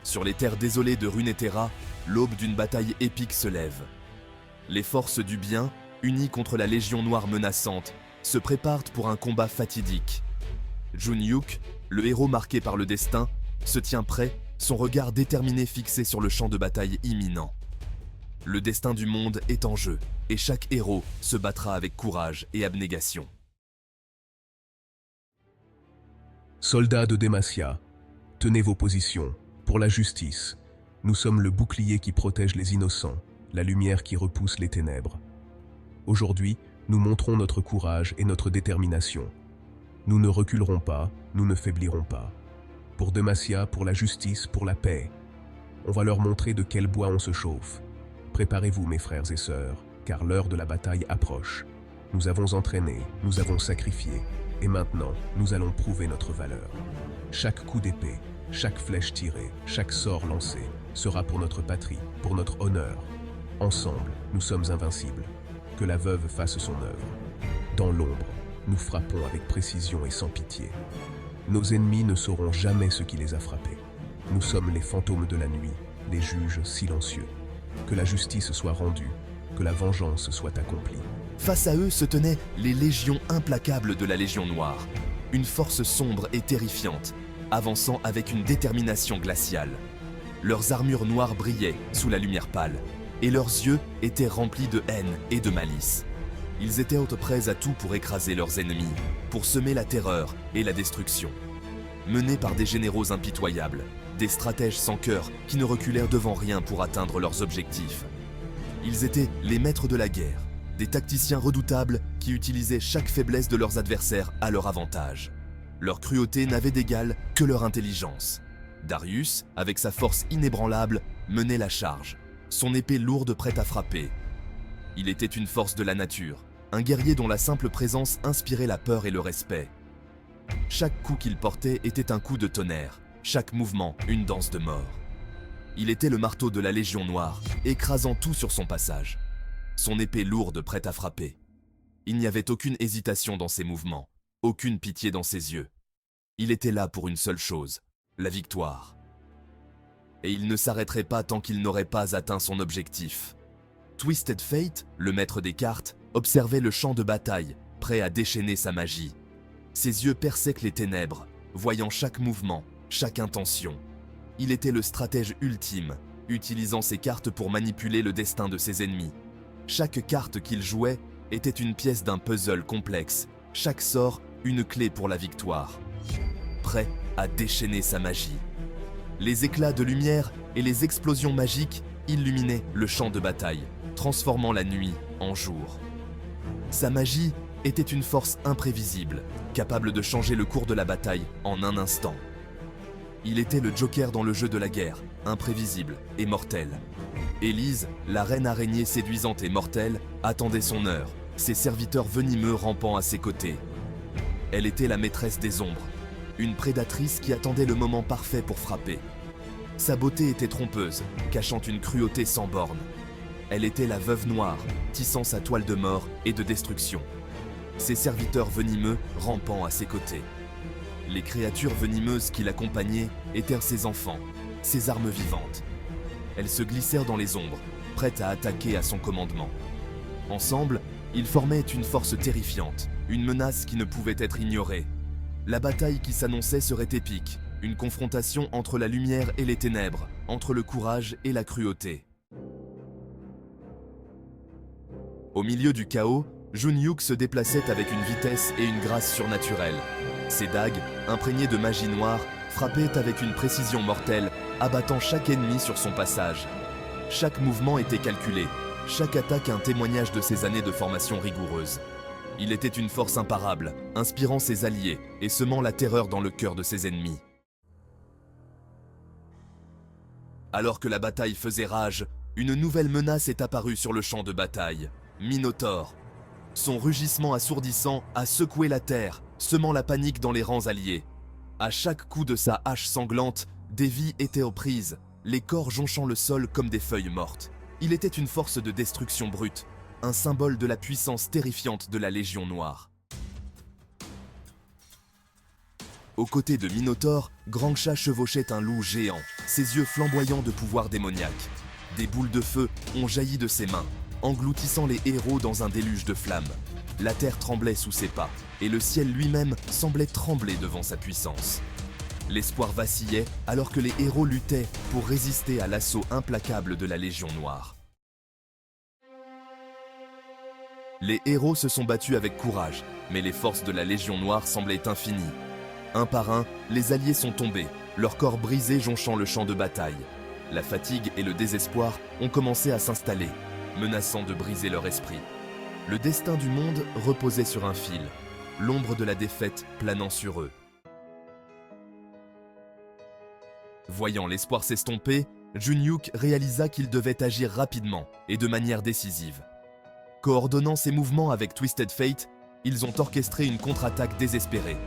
Sur les terres désolées de Runeterra, l'aube d'une bataille épique se lève. Les forces du bien, unies contre la Légion Noire menaçante, se préparent pour un combat fatidique. Jun-Yuk, le héros marqué par le destin, se tient prêt, son regard déterminé fixé sur le champ de bataille imminent. Le destin du monde est en jeu, et chaque héros se battra avec courage et abnégation. Soldats de Demacia, tenez vos positions, pour la justice. Nous sommes le bouclier qui protège les innocents, la lumière qui repousse les ténèbres. Aujourd'hui, nous montrons notre courage et notre détermination. Nous ne reculerons pas, nous ne faiblirons pas. Pour Demacia, pour la justice, pour la paix. On va leur montrer de quel bois on se chauffe. Préparez-vous, mes frères et sœurs, car l'heure de la bataille approche. Nous avons entraîné, nous avons sacrifié, et maintenant, nous allons prouver notre valeur. Chaque coup d'épée, chaque flèche tirée, chaque sort lancé sera pour notre patrie, pour notre honneur. Ensemble, nous sommes invincibles. Que la veuve fasse son œuvre. Dans l'ombre, nous frappons avec précision et sans pitié. Nos ennemis ne sauront jamais ce qui les a frappés. Nous sommes les fantômes de la nuit, les juges silencieux. Que la justice soit rendue, que la vengeance soit accomplie. Face à eux se tenaient les légions implacables de la Légion Noire, une force sombre et terrifiante, avançant avec une détermination glaciale. Leurs armures noires brillaient sous la lumière pâle, et leurs yeux étaient remplis de haine et de malice. Ils étaient prêts à tout pour écraser leurs ennemis, pour semer la terreur et la destruction. Menés par des généraux impitoyables, des stratèges sans cœur qui ne reculèrent devant rien pour atteindre leurs objectifs. Ils étaient les maîtres de la guerre, des tacticiens redoutables qui utilisaient chaque faiblesse de leurs adversaires à leur avantage. Leur cruauté n'avait d'égal que leur intelligence. Darius, avec sa force inébranlable, menait la charge, son épée lourde prête à frapper. Il était une force de la nature, un guerrier dont la simple présence inspirait la peur et le respect. Chaque coup qu'il portait était un coup de tonnerre, chaque mouvement une danse de mort. Il était le marteau de la Légion Noire, écrasant tout sur son passage. Son épée lourde prête à frapper. Il n'y avait aucune hésitation dans ses mouvements, aucune pitié dans ses yeux. Il était là pour une seule chose, la victoire. Et il ne s'arrêterait pas tant qu'il n'aurait pas atteint son objectif. Twisted Fate, le maître des cartes, observait le champ de bataille, prêt à déchaîner sa magie. Ses yeux perçaient les ténèbres, voyant chaque mouvement, chaque intention. Il était le stratège ultime, utilisant ses cartes pour manipuler le destin de ses ennemis. Chaque carte qu'il jouait était une pièce d'un puzzle complexe, chaque sort une clé pour la victoire. Prêt à déchaîner sa magie. Les éclats de lumière et les explosions magiques illuminaient le champ de bataille, transformant la nuit en jour. Sa magie était une force imprévisible, capable de changer le cours de la bataille en un instant. Il était le Joker dans le jeu de la guerre, imprévisible et mortel. Élise, la reine araignée séduisante et mortelle, attendait son heure, ses serviteurs venimeux rampant à ses côtés. Elle était la maîtresse des ombres, une prédatrice qui attendait le moment parfait pour frapper. Sa beauté était trompeuse, cachant une cruauté sans borne. Elle était la veuve noire, tissant sa toile de mort et de destruction. Ses serviteurs venimeux rampant à ses côtés. Les créatures venimeuses qui l'accompagnaient étaient ses enfants, ses armes vivantes. Elles se glissèrent dans les ombres, prêtes à attaquer à son commandement. Ensemble, ils formaient une force terrifiante, une menace qui ne pouvait être ignorée. La bataille qui s'annonçait serait épique, une confrontation entre la lumière et les ténèbres, entre le courage et la cruauté. Au milieu du chaos, Jun-Yuk se déplaçait avec une vitesse et une grâce surnaturelles. Ses dagues, imprégnées de magie noire, frappaient avec une précision mortelle, abattant chaque ennemi sur son passage. Chaque mouvement était calculé, chaque attaque un témoignage de ses années de formation rigoureuse. Il était une force imparable, inspirant ses alliés et semant la terreur dans le cœur de ses ennemis. Alors que la bataille faisait rage, une nouvelle menace est apparue sur le champ de bataille, Minotaur. Son rugissement assourdissant a secoué la terre, semant la panique dans les rangs alliés. À chaque coup de sa hache sanglante, des vies étaient aux prises, les corps jonchant le sol comme des feuilles mortes. Il était une force de destruction brute, un symbole de la puissance terrifiante de la Légion Noire. Aux côtés de Minotaure, Grangsha chevauchait un loup géant, ses yeux flamboyants de pouvoir démoniaque. Des boules de feu ont jailli de ses mains, engloutissant les héros dans un déluge de flammes. La terre tremblait sous ses pas, et le ciel lui-même semblait trembler devant sa puissance. L'espoir vacillait alors que les héros luttaient pour résister à l'assaut implacable de la Légion Noire. Les héros se sont battus avec courage, mais les forces de la Légion Noire semblaient infinies. Un par un, les alliés sont tombés, leurs corps brisés jonchant le champ de bataille. La fatigue et le désespoir ont commencé à s'installer, menaçant de briser leur esprit. Le destin du monde reposait sur un fil, l'ombre de la défaite planant sur eux. Voyant l'espoir s'estomper, Junyuk réalisa qu'il devait agir rapidement et de manière décisive. Coordonnant ses mouvements avec Twisted Fate, ils ont orchestré une contre-attaque désespérée.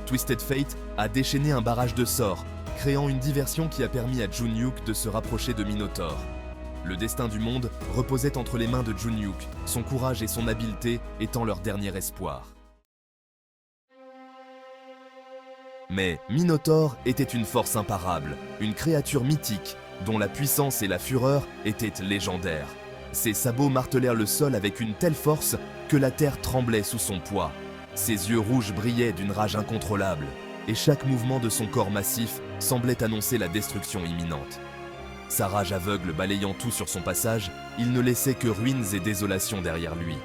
Twisted Fate a déchaîné un barrage de sorts, créant une diversion qui a permis à Junyuk de se rapprocher de Minotaure. Le destin du monde reposait entre les mains de Junyuk, son courage et son habileté étant leur dernier espoir. Mais Minotaure était une force imparable, une créature mythique, dont la puissance et la fureur étaient légendaires. Ses sabots martelèrent le sol avec une telle force que la terre tremblait sous son poids. Ses yeux rouges brillaient d'une rage incontrôlable, et chaque mouvement de son corps massif semblait annoncer la destruction imminente. Sa rage aveugle balayant tout sur son passage, il ne laissait que ruines et désolations derrière lui.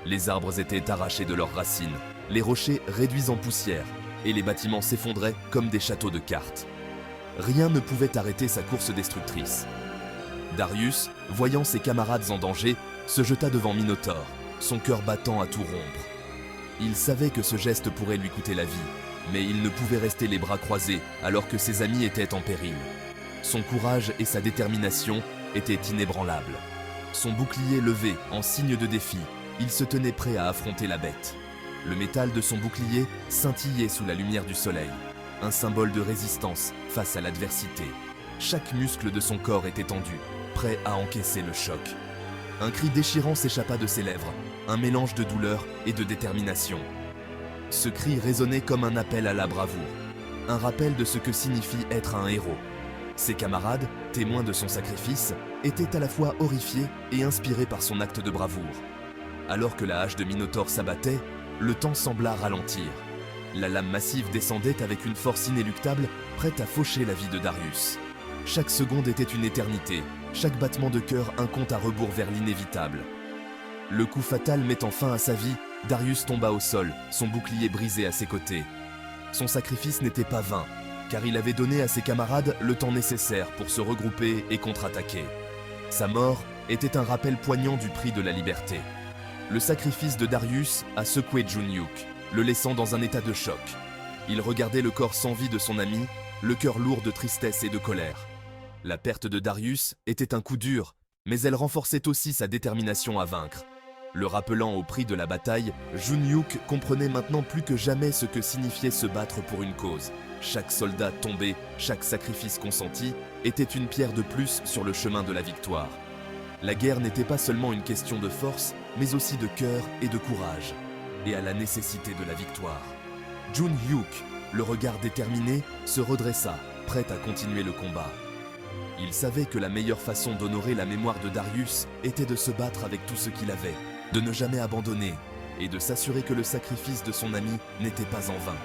Les arbres étaient arrachés de leurs racines, les rochers réduits en poussière, et les bâtiments s'effondraient comme des châteaux de cartes. Rien ne pouvait arrêter sa course destructrice. Darius, voyant ses camarades en danger, se jeta devant Minotaure, son cœur battant à tout rompre. Il savait que ce geste pourrait lui coûter la vie, mais il ne pouvait rester les bras croisés alors que ses amis étaient en péril. Son courage et sa détermination étaient inébranlables. Son bouclier levé en signe de défi, il se tenait prêt à affronter la bête. Le métal de son bouclier scintillait sous la lumière du soleil, un symbole de résistance face à l'adversité. Chaque muscle de son corps était tendu, prêt à encaisser le choc. Un cri déchirant s'échappa de ses lèvres, un mélange de douleur et de détermination. Ce cri résonnait comme un appel à la bravoure, un rappel de ce que signifie être un héros. Ses camarades, témoins de son sacrifice, étaient à la fois horrifiés et inspirés par son acte de bravoure. Alors que la hache de Minotaure s'abattait, le temps sembla ralentir. La lame massive descendait avec une force inéluctable, prête à faucher la vie de Darius. Chaque seconde était une éternité, chaque battement de cœur un compte à rebours vers l'inévitable. Le coup fatal mettant fin à sa vie, Darius tomba au sol, son bouclier brisé à ses côtés. Son sacrifice n'était pas vain, car il avait donné à ses camarades le temps nécessaire pour se regrouper et contre-attaquer. Sa mort était un rappel poignant du prix de la liberté. Le sacrifice de Darius a secoué Junyuk, le laissant dans un état de choc. Il regardait le corps sans vie de son ami, le cœur lourd de tristesse et de colère. La perte de Darius était un coup dur, mais elle renforçait aussi sa détermination à vaincre. Le rappelant au prix de la bataille, Junyuk comprenait maintenant plus que jamais ce que signifiait se battre pour une cause. Chaque soldat tombé, chaque sacrifice consenti, était une pierre de plus sur le chemin de la victoire. La guerre n'était pas seulement une question de force, mais aussi de cœur et de courage, et à la nécessité de la victoire. Junyuk, le regard déterminé, se redressa, prêt à continuer le combat. Il savait que la meilleure façon d'honorer la mémoire de Darius était de se battre avec tout ce qu'il avait, de ne jamais abandonner, et de s'assurer que le sacrifice de son ami n'était pas en vain.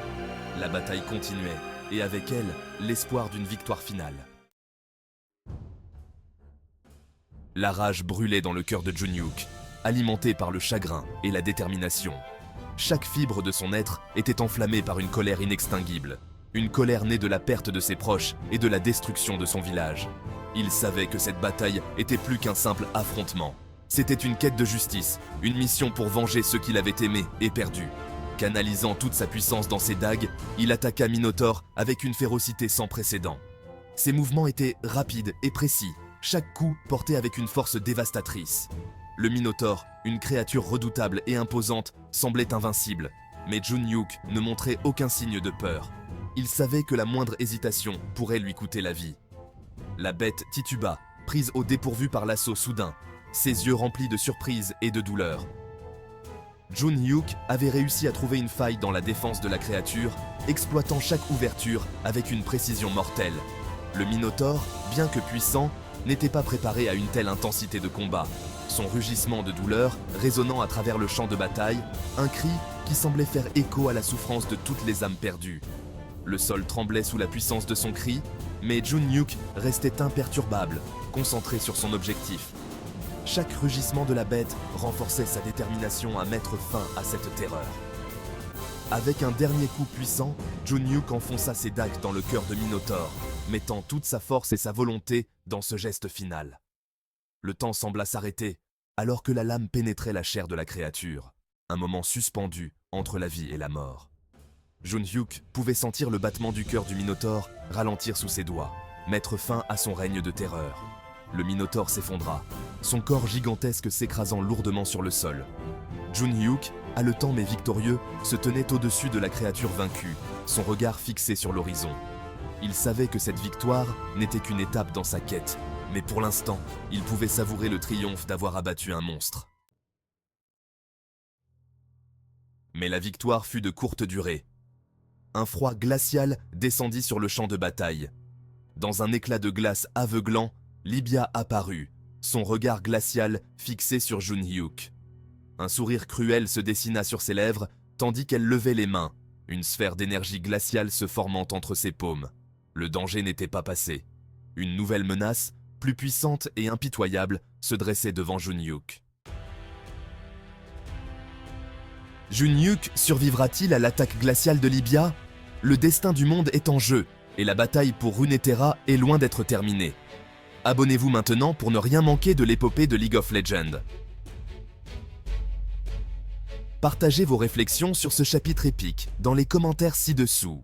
La bataille continuait, et avec elle, l'espoir d'une victoire finale. La rage brûlait dans le cœur de Junyuk, alimentée par le chagrin et la détermination. Chaque fibre de son être était enflammée par une colère inextinguible. Une colère née de la perte de ses proches et de la destruction de son village. Il savait que cette bataille était plus qu'un simple affrontement. C'était une quête de justice, une mission pour venger ceux qu'il avait aimés et perdus. Canalisant toute sa puissance dans ses dagues, il attaqua Minotaure avec une férocité sans précédent. Ses mouvements étaient rapides et précis, chaque coup porté avec une force dévastatrice. Le Minotaure, une créature redoutable et imposante, semblait invincible, mais Junyuk ne montrait aucun signe de peur. Il savait que la moindre hésitation pourrait lui coûter la vie. La bête tituba, prise au dépourvu par l'assaut soudain, ses yeux remplis de surprise et de douleur. Jun-hyuk avait réussi à trouver une faille dans la défense de la créature, exploitant chaque ouverture avec une précision mortelle. Le Minotaure, bien que puissant, n'était pas préparé à une telle intensité de combat. Son rugissement de douleur résonnant à travers le champ de bataille, un cri qui semblait faire écho à la souffrance de toutes les âmes perdues. Le sol tremblait sous la puissance de son cri, mais Jun-hyuk restait imperturbable, concentré sur son objectif. Chaque rugissement de la bête renforçait sa détermination à mettre fin à cette terreur. Avec un dernier coup puissant, Jun-hyuk enfonça ses dagues dans le cœur de Minotaure, mettant toute sa force et sa volonté dans ce geste final. Le temps sembla s'arrêter, alors que la lame pénétrait la chair de la créature, un moment suspendu entre la vie et la mort. Jun-hyuk pouvait sentir le battement du cœur du Minotaure ralentir sous ses doigts, mettre fin à son règne de terreur. Le Minotaure s'effondra, son corps gigantesque s'écrasant lourdement sur le sol. Jun-hyuk, haletant mais victorieux, se tenait au-dessus de la créature vaincue, son regard fixé sur l'horizon. Il savait que cette victoire n'était qu'une étape dans sa quête, mais pour l'instant, il pouvait savourer le triomphe d'avoir abattu un monstre. Mais la victoire fut de courte durée. Un froid glacial descendit sur le champ de bataille. Dans un éclat de glace aveuglant, Libya apparut, son regard glacial fixé sur Jun-hyuk. Un sourire cruel se dessina sur ses lèvres, tandis qu'elle levait les mains, une sphère d'énergie glaciale se formant entre ses paumes. Le danger n'était pas passé. Une nouvelle menace, plus puissante et impitoyable, se dressait devant Jun-hyuk. Jun-hyuk survivra-t-il à l'attaque glaciale de Libya? Le destin du monde est en jeu, et la bataille pour Runeterra est loin d'être terminée. Abonnez-vous maintenant pour ne rien manquer de l'épopée de League of Legends. Partagez vos réflexions sur ce chapitre épique dans les commentaires ci-dessous.